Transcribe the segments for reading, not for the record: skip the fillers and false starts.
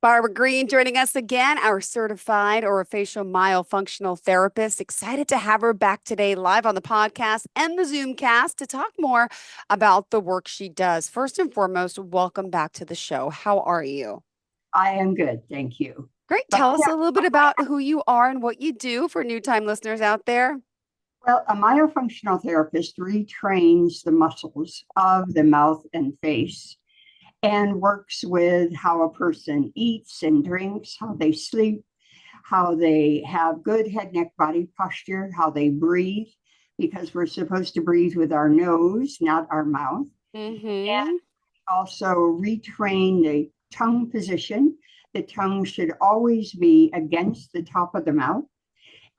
Barbara Greene joining us again, our certified orofacial myofunctional therapist. Excited to have her back today live on the podcast and the Zoomcast to talk more about the work she does. First and foremost, welcome back to the show. How are you? I am good, thank you. Great. Tell us a little bit about who you are and what you do for new time listeners out there. Well, a myofunctional therapist retrains the muscles of the mouth and face and works with how a person eats and drinks, how they sleep, how they have good head, neck, body posture, how they breathe, because we're supposed to breathe with our nose, not our mouth. And also retrain the tongue position. The tongue should always be against the top of the mouth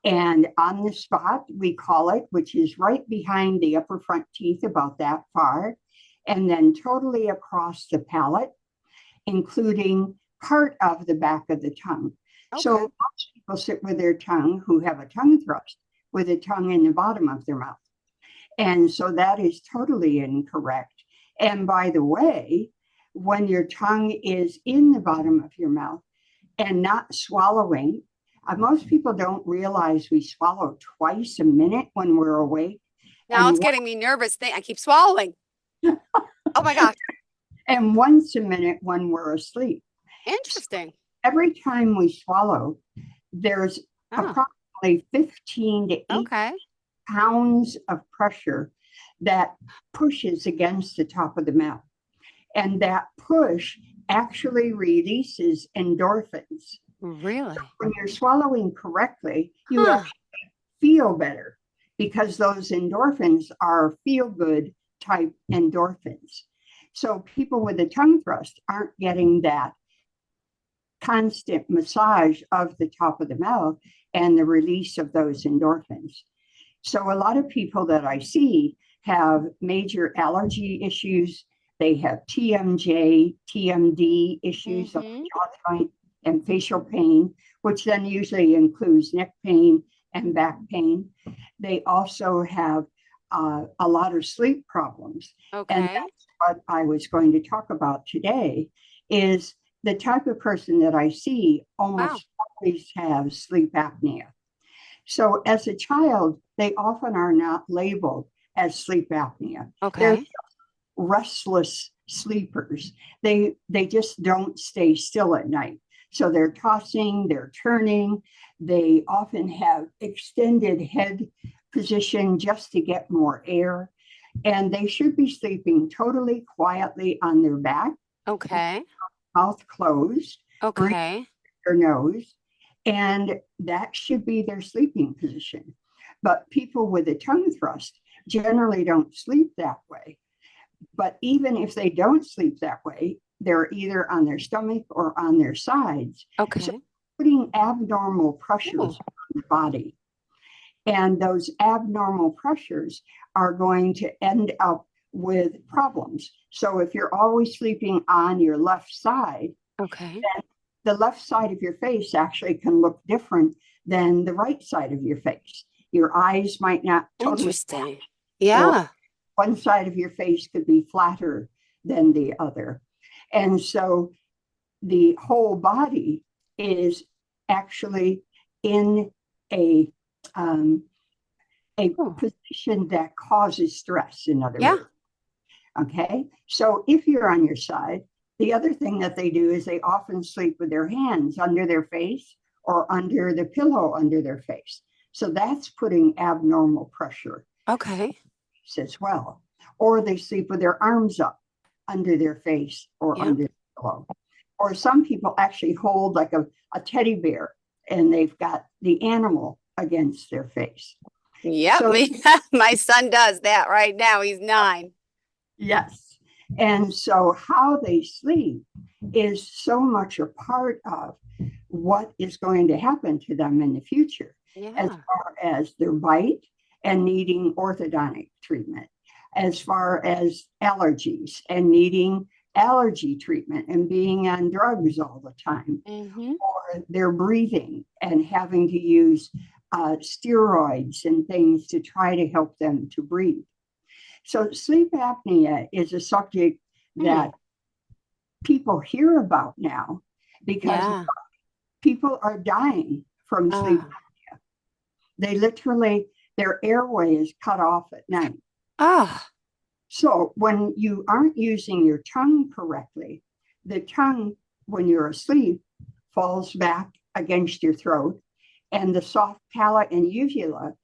and on the spot, we call it, which is right behind the upper front teeth, about that far, and then totally across the palate, including part of the back of the tongue. Okay. So most people sit with their tongue who have a tongue thrust with a tongue in the bottom of their mouth. And so that is totally incorrect. And by the way, when your tongue is in the bottom of your mouth and not swallowing, most people don't realize we swallow twice a minute when we're awake. Now it's getting me nervous. I keep swallowing. Oh my gosh. And once a minute when we're asleep. Interesting. Every time we swallow, there's approximately 15 to 8 pounds of pressure that pushes against the top of the mouth. And that push actually releases endorphins. Really? So when you're swallowing correctly, you actually feel better because those endorphins are feel-good type endorphins. So people with a tongue thrust aren't getting that constant massage of the top of the mouth and the release of those endorphins. So a lot of people that I see have major allergy issues. They have TMJ, TMD issues of the jaw joint and facial pain, which then usually includes neck pain and back pain. They also have a lot of sleep problems. And that's what I was going to talk about today, is the type of person that I see almost always have sleep apnea. So as a child, they often are not labeled as sleep apnea. They're restless sleepers. They just don't stay still at night. So they're tossing, they're turning. They often have extended head position just to get more air. And they should be sleeping totally quietly on their back. Mouth closed. Breathe their nose. And that should be their sleeping position. But people with a tongue thrust generally don't sleep that way. But even if they don't sleep that way, they're either on their stomach or on their sides. So putting abnormal pressures on the body. And those abnormal pressures are going to end up with problems. So if you're always sleeping on your left side, then the left side of your face actually can look different than the right side of your face. Your eyes might not totally. Interesting. Yeah. One side of your face could be flatter than the other. And so the whole body is actually in a position that causes stress, in other words. Okay. So if you're on your side, the other thing that they do is they often sleep with their hands under their face or under the pillow under their face. So that's putting abnormal pressure. As well. Or they sleep with their arms up under their face or under the pillow. Or some people actually hold like a teddy bear and they've got the animal against their face. So, my son does that right now. He's 9. Yes. And so how they sleep is so much a part of what is going to happen to them in the future, as far as their bite and needing orthodontic treatment, as far as allergies and needing allergy treatment and being on drugs all the time, or their breathing and having to use steroids and things to try to help them to breathe. So sleep apnea is a subject that people hear about now because Yeah. people are dying from sleep. Oh. They literally, their airway is cut off at night. Oh. So when you aren't using your tongue correctly, the tongue, when you're asleep, falls back against your throat, and the soft palate and uvula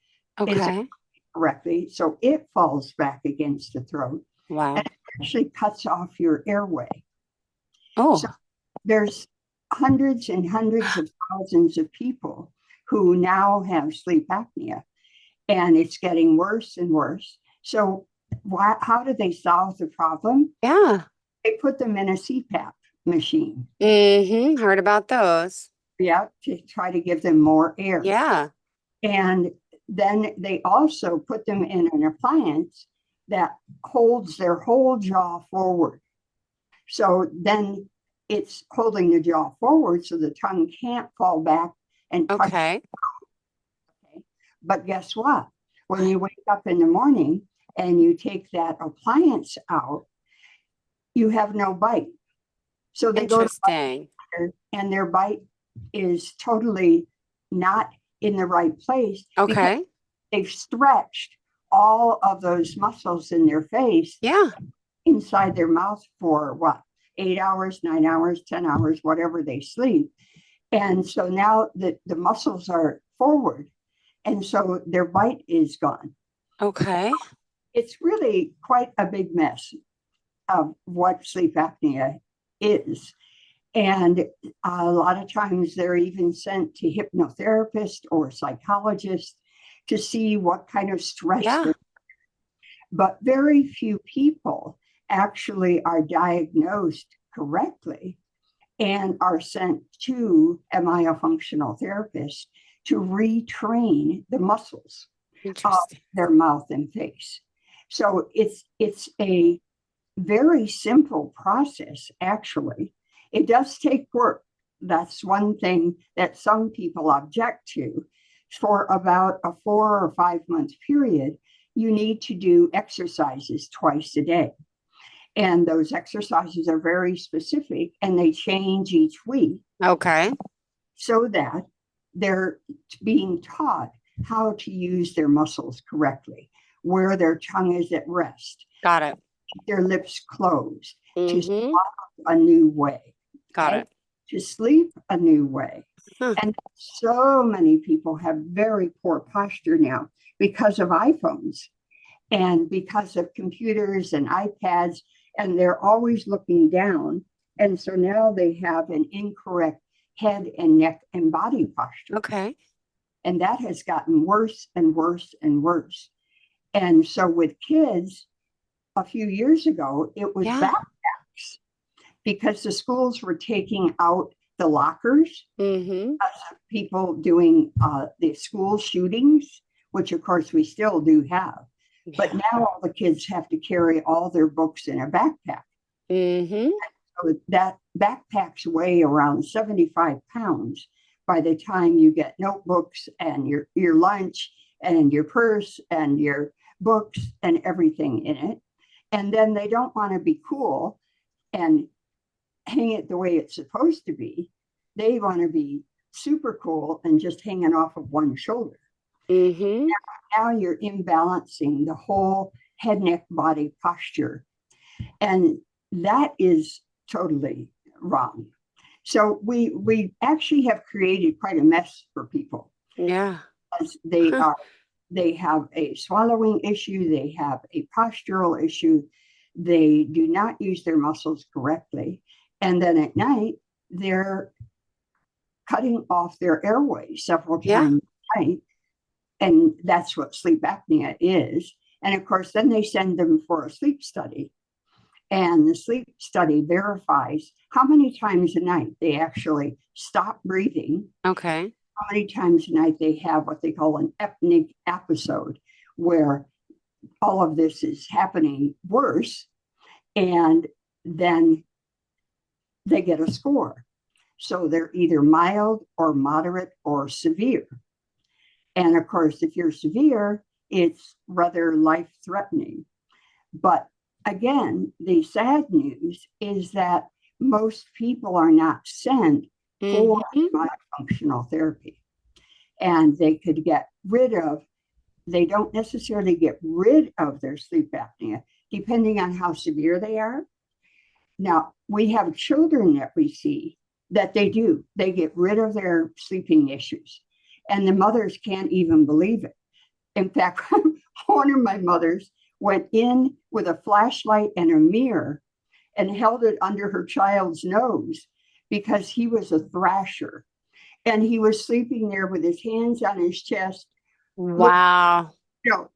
is Okay. correctly, so it falls back against the throat and Wow. it actually cuts off your airway. So Oh. there's hundreds and hundreds of thousands of people who now have sleep apnea, and it's getting worse and worse. So how do they solve the problem? Yeah. They put them in a CPAP machine, Mm-hmm. Heard about those. yeah, to try to give them more air. Yeah. And then they also put them in an appliance that holds their whole jaw forward. So then it's holding the jaw forward so the tongue can't fall back and touch. Okay. Okay. But guess what? When you wake up in the morning and you take that appliance out, you have no bite. So they go to Interesting. bite and their bite is totally not in the right place because Okay. they've stretched all of those muscles in their face Yeah. inside their mouth for what, 8 hours, 9 hours, 10 hours, whatever they sleep. And so now the muscles are forward. And so their bite is gone. Okay. It's really quite a big mess of what sleep apnea is. And a lot of times they're even sent to hypnotherapists or psychologists to see what kind of stress Yeah. they're. But very few people actually are diagnosed correctly and are sent to a myofunctional therapist to retrain the muscles of Interesting. their mouth and face. So it's a very simple process, actually. It does take work. That's one thing that some people object to. For about a 4 or 5 month period, you need to do exercises twice a day. And those exercises are very specific and they change each week Okay. so that they're being taught how to use their muscles correctly, where their tongue is at rest, Got it. their lips closed, to Mm-hmm. swallow a new way, Got okay, it. to sleep a new way. Huh. And so many people have very poor posture now because of iPhones and because of computers and iPads, and they're always looking down. And so now they have an incorrect head and neck and body posture. Okay. And that has gotten worse and worse and worse. And so with kids, a few years ago, it was Yeah. backpacks because the schools were taking out the lockers, Mm-hmm. people doing the school shootings, which of course we still do have. But Yeah. now all the kids have to carry all their books in a backpack. Mm-hmm. So that backpacks weigh around 75 pounds by the time you get notebooks and your lunch and your purse and your books and everything in it. And then they don't want to be cool and hang it the way it's supposed to be. They want to be super cool and just hanging off of one shoulder. Mm-hmm. Now you're imbalancing the whole head, neck, body posture. And that is totally wrong. So we actually have created quite a mess for people. Yeah. As Huh. they have a swallowing issue, they have a postural issue, they do not use their muscles correctly. And then at night, they're cutting off their airway several Yeah. times a night. And that's what sleep apnea is. And of course, then they send them for a sleep study. And the sleep study verifies how many times a night they actually stop breathing, Okay. how many times a night they have what they call an apneic episode, where all of this is happening worse. And then they get a score. So they're either mild or moderate or severe. And of course, if you're severe, it's rather life threatening. But again, the sad news is that most people are not sent for Mm-hmm. myofunctional therapy. And they could get rid of, they don't necessarily get rid of their sleep apnea, depending on how severe they are. Now, we have children that we see that they do, they get rid of their sleeping issues, and the mothers can't even believe it. In fact, one of my mothers went in with a flashlight and a mirror and held it under her child's nose because he was a thrasher and he was sleeping there with his hands on his chest, look, Wow.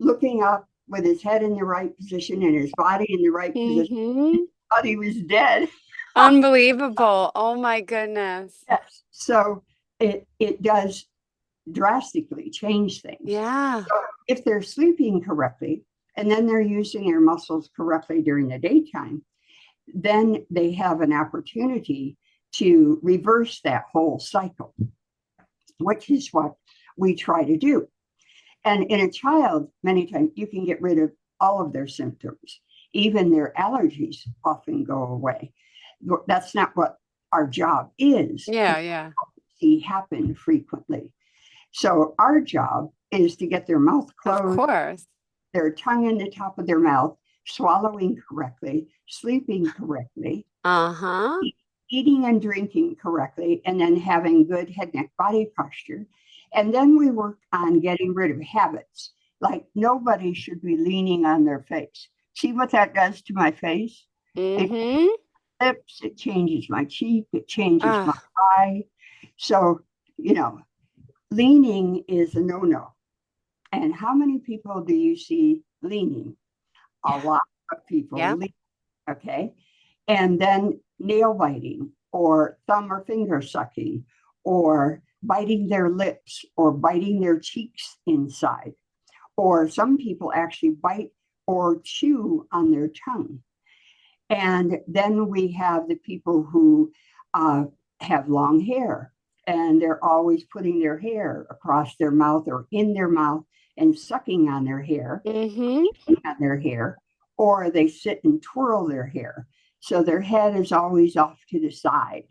looking up with his head in the right position and his body in the right position. Mm-hmm. Thought he was dead. Unbelievable. Oh my goodness. Yes. So it does drastically change things. Yeah. So if they're sleeping correctly and then they're using their muscles correctly during the daytime, then they have an opportunity to reverse that whole cycle, which is what we try to do. And in a child, many times you can get rid of all of their symptoms. Even their allergies often go away. That's not what our job is to Yeah, yeah. see happen frequently. So our job is to get their mouth Of closed, course. their tongue in the top of their mouth, swallowing correctly, sleeping correctly, Uh-huh. eating and drinking correctly, and then having good head, neck, body posture. And then we work on getting rid of habits. Like nobody should be leaning on their face. See what that does to my face? It Mm-hmm. lips, it changes my cheek, it changes my Ah, eye. So, you know, leaning is a no-no. And how many people do you see leaning? A yeah. lot of people Yeah. lean, okay? And then nail biting or thumb or finger sucking or biting their lips or biting their cheeks inside. Or some people actually bite or chew on their tongue. And then we have the people who uh, have long hair and they're always putting their hair across their mouth or in their mouth and sucking Mm-hmm. on their hair, or they sit and twirl their hair. So their head is always off to the side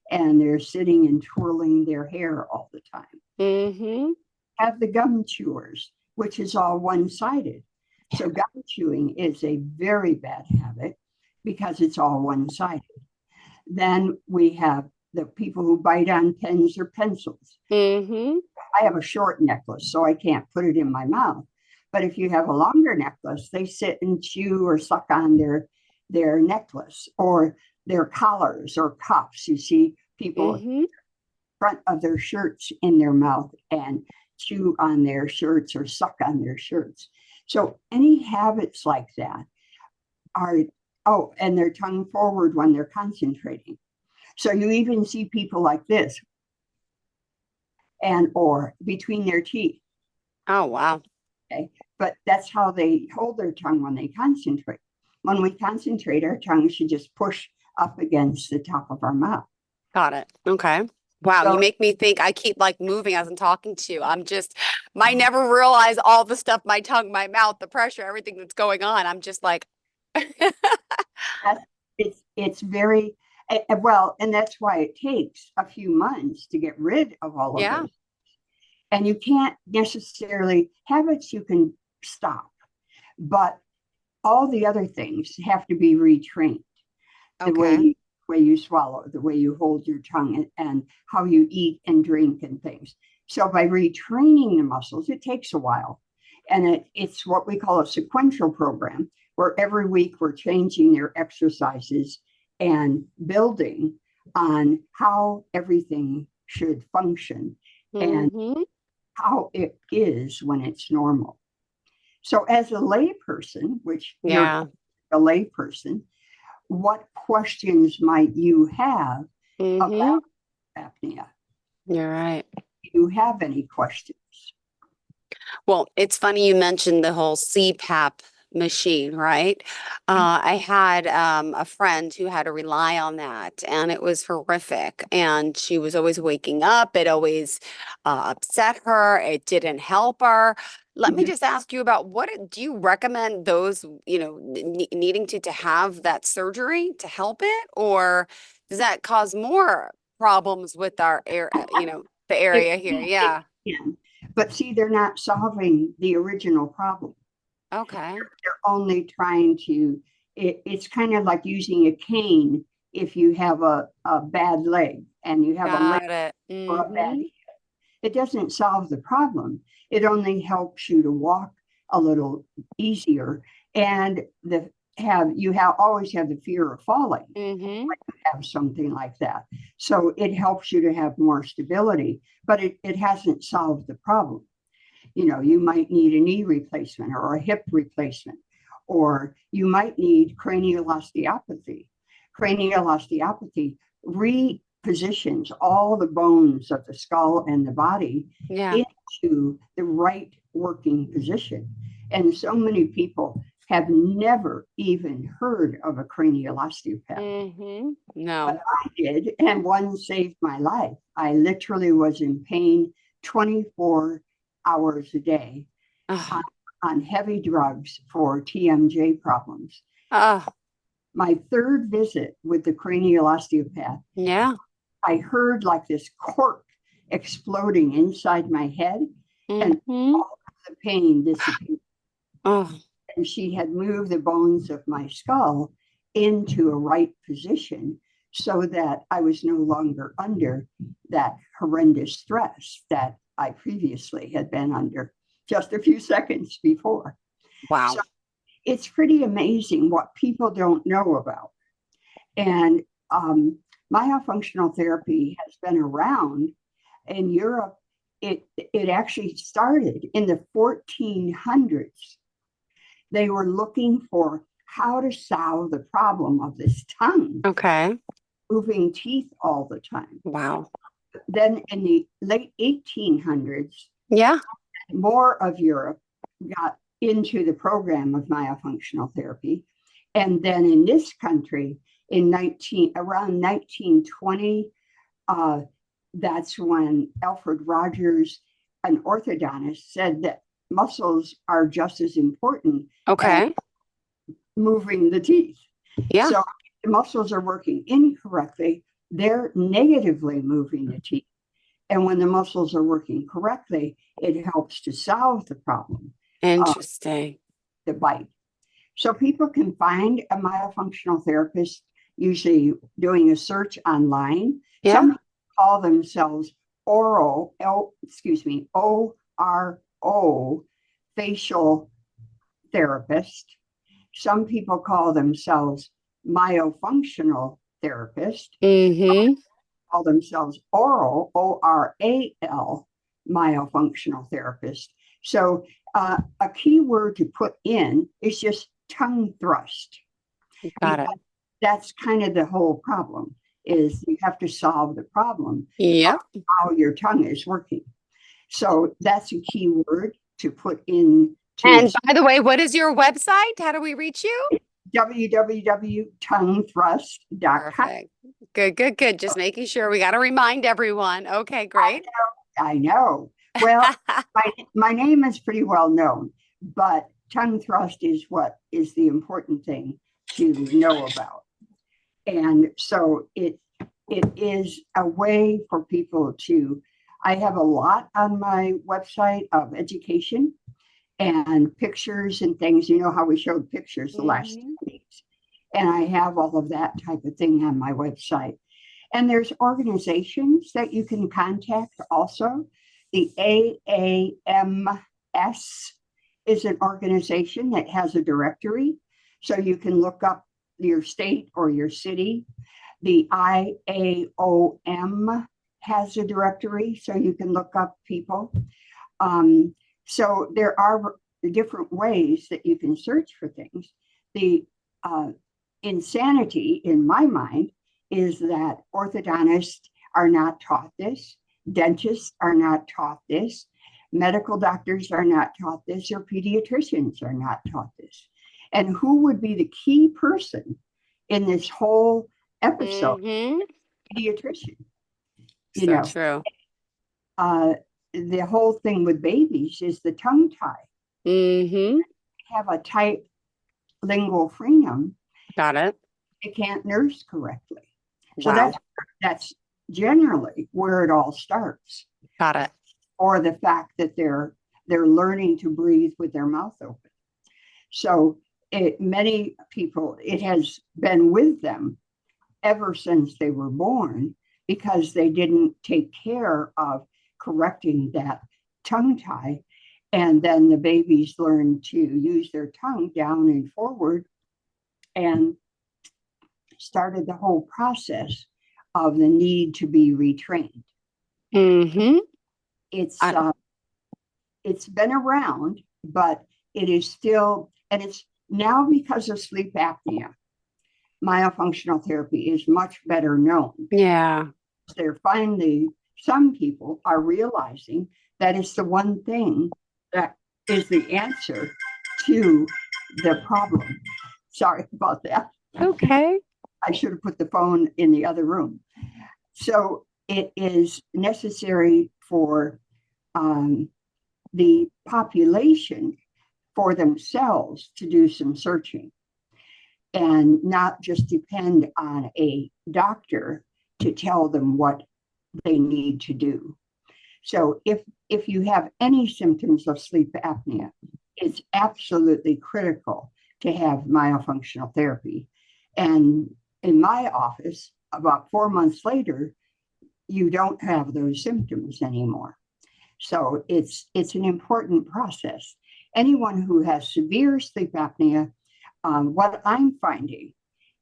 and they're sitting and twirling their hair all the time. Mm-hmm. Have the gum chewers, which is all one sided. So gum chewing is a very bad habit because it's all one sided. Then we have the people who bite on pens or pencils. Mm-hmm. I have a short necklace, so I can't put it in my mouth. But if you have a longer necklace, they sit and chew or suck on their necklace or their collars or cuffs. You see people Mm-hmm. front of their shirts in their mouth and chew on their shirts or suck on their shirts. So any habits like that are, oh, and their tongue forward when they're concentrating. So you even see people like this and or between their teeth. Oh, wow. Okay. But that's how they hold their tongue when they concentrate. When we concentrate, our tongue should just push up against the top of our mouth. Got it. Okay. Wow, you So make me think. I keep like moving as I'm talking to you. I never realize all the stuff, my tongue, my mouth, the pressure, everything that's going on. I'm just like, that's, it's very well, and that's why it takes a few months to get rid of all of yeah. those. And you can't necessarily habits you can stop, but all the other things have to be retrained. The Okay. way you swallow, the way you hold your tongue, and how you eat and drink and things. So by retraining the muscles, it takes a while. And it's what we call a sequential program, where every week we're changing their exercises and building on how everything should function and Mm-hmm. how it is when it's normal. So as a layperson, which you're Yeah. a layperson, what questions might you have Mm-hmm. about apnea? You're right. Do you have any questions? Well, it's funny you mentioned the whole CPAP machine, right? I had a friend who had to rely on that, and it was horrific. And she was always waking up. It always upset her. It didn't help her. Let me Mhm. just ask you about do you recommend those, needing to have that surgery to help it, or does that cause more? problems with our air, the It, area here. it Yeah. can. But see, they're not solving the original problem. Okay. They're only trying to, it's kind of like using a cane if you have a bad leg and you have a limp Got it. or a bad, Mm-hmm. it doesn't solve the problem. It only helps you to walk a little easier and the have you have always have the fear of falling, Mm-hmm. have something like that. So it helps you to have more stability, but it hasn't solved the problem. You might need a knee replacement or a hip replacement, or you might need cranial osteopathy. Cranial osteopathy repositions all the bones of the skull and the body Yeah. into the right working position. And so many people have never even heard of a cranial osteopath. Mm-hmm. But No. I did, and one saved my life. I literally was in pain 24 hours a day on, Oh, on heavy drugs for TMJ problems. oh, My third visit with the cranial osteopath, yeah. I heard like this cork exploding inside my head, and Mm-hmm. all the pain disappeared. Oh, And she had moved the bones of my skull into a right position so that I was no longer under that horrendous stress that I previously had been under just a few seconds before. So wow. it's pretty amazing what people don't know about. And myofunctional therapy has been around in Europe. It actually started in the 1400s. They were looking for how to solve the problem of this tongue Okay. moving teeth all the time. Wow. Then in the late 1800s, Yeah. more of Europe got into the program of myofunctional therapy. And then in this country, around 1920, uh, that's when Alfred Rogers, an orthodontist, said that muscles are just as important as Okay. moving the teeth. Yeah. So the muscles are working incorrectly, they're negatively moving the teeth. And when the muscles are working correctly, it helps to solve the problem of Interesting. the bite. So people can find a myofunctional therapist usually doing a search online. Yeah. Some people call themselves ORO facial therapist. Some people call themselves myofunctional therapist, Mm-hmm. call themselves oral, ORAL, myofunctional therapist. So a key word to put in is just tongue thrust, Got because it. that's kind of the whole problem is you have to solve the problem of Yep. how your tongue is working. So that's a key word to put in to And by the way, what is your website? How do we reach you? www.tonguethrust.com. Perfect. Good, good, good. Just making sure we got to remind everyone. Okay, great. I know. Well, my name is pretty well known, but tongue thrust is what is the important thing to know about. And so it is a way for people to, I have a lot on my website of education and pictures and things. You know how we showed pictures the last Hmm. 2 weeks. And I have all of that type of thing on my website. And there's organizations that you can contact also. The AAMS is an organization that has a directory. So you can look up your state or your city. The IAOM has a directory, so you can look up people. So there are different ways that you can search for things. The insanity in my mind is that orthodontists are not taught this, dentists are not taught this, medical doctors are not taught this, or pediatricians are not taught this. And who would be the key person in this whole episode? Hmm. Pediatrician. You So know, true. uh, the whole thing with babies is the tongue tie. Hmm. Have a tight lingual frenum, Got it. they can't nurse correctly. So Wow. that's generally where it all starts, Got it. or the fact that they're learning to breathe with their mouth open. So many people, it has been with them ever since they were born, because they didn't take care of correcting that tongue tie. And then the babies learn to use their tongue down and forward, and started the whole process of the need to be retrained. Mm-hmm. It's been around, but it is still, and it's now because of sleep apnea. Myofunctional therapy is much better known. Yeah. They're finally, some people are realizing that it's the one thing that is the answer to the problem. Sorry about that. Okay. I should have put the phone in the other room. So it is necessary for the population, for themselves, to do some searching and not just depend on a doctor to tell them what they need to do. So if you have any symptoms of sleep apnea, it's absolutely critical to have myofunctional therapy. And in my office, about 4 months later, you don't have those symptoms anymore. So it's an important process. Anyone who has severe sleep apnea, what I'm finding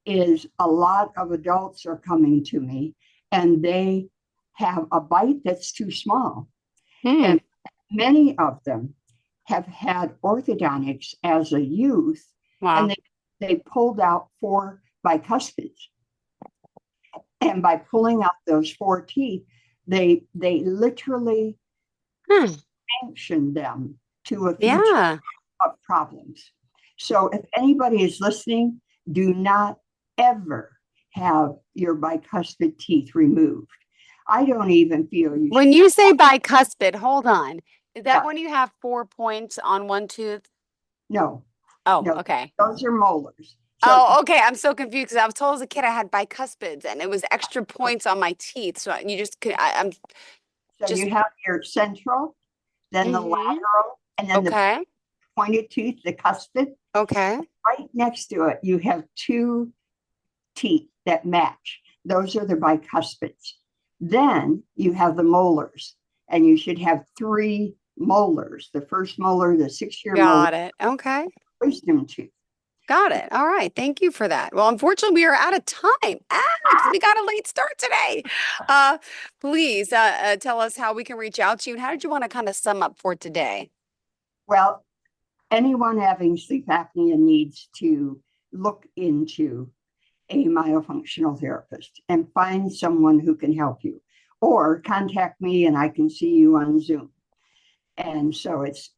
is a lot of adults are coming to me and they have a bite that's too small. And many of them have had orthodontics as a youth. Wow. And they pulled out 4 bicuspids. And by pulling out those 4 teeth, they literally sanctioned them to a future of problems. So if anybody is listening, do not ever have your bicuspid teeth removed. I don't even feel you. When you say bicuspid, hold on. Is that when you have 4 points on one tooth? No. Oh, no, okay. Those are molars. So, okay. I'm so confused because I was told as a kid I had bicuspids and it was extra points on my teeth. So you just could, you have your central, then the lateral, and then the pointed tooth, the cuspid. Okay. Right next to it, you have 2 teeth that match. Those are the bicuspids. Then you have the molars, and you should have 3 molars. The first molar, the 6-year molar. Got it. Okay. Wisdom tooth. Got it. All right. Thank you for that. Well, unfortunately, we are out of time. Alex, we got a late start today. Please tell us how we can reach out to you, and how did you want to kind of sum up for today? Well, anyone having sleep apnea needs to look into a myofunctional therapist and find someone who can help you, or contact me and I can see you on Zoom. And so it's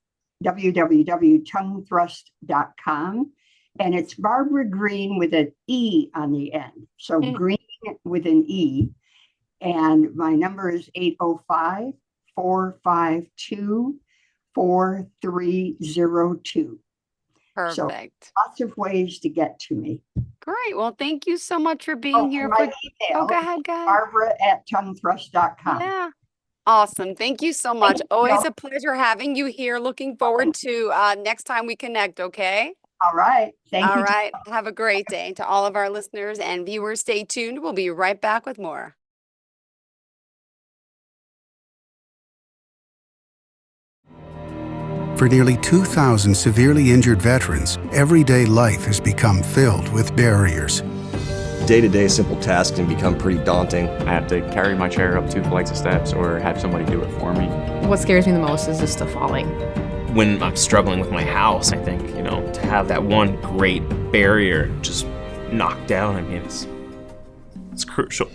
www.tonguethrust.com. And it's Barbara Greene with an E on the end. So Greene with an E. And my number is 805-452-4302. Perfect. So lots of ways to get to me. Great. Well, thank you so much for being here. My email, go ahead. Barbara@tonguethrust.com. Yeah. Awesome. Thank you so much. Always a pleasure having you here. Looking forward to next time we connect, okay? All right. Thank you. All right. Have a great day. To all of our listeners and viewers, stay tuned. We'll be right back with more. For nearly 2,000 severely injured veterans, everyday life has become filled with barriers. Day-to-day simple tasks can become pretty daunting. I have to carry my chair up 2 flights of steps or have somebody do it for me. What scares me the most is just the falling. When I'm struggling with my house, I think, to have that one great barrier just knocked down, it's crucial.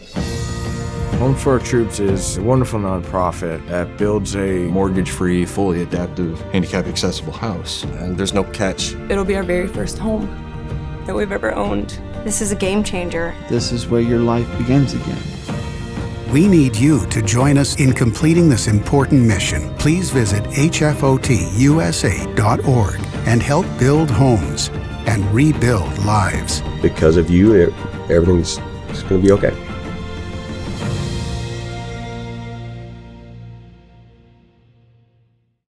Home for Our Troops is a wonderful nonprofit that builds a mortgage-free, fully adaptive, handicap-accessible house. And there's no catch. It'll be our very first home that we've ever owned. This is a game changer. This is where your life begins again. We need you to join us in completing this important mission. Please visit hfotusa.org and help build homes and rebuild lives. Because of you, everything's going to be okay.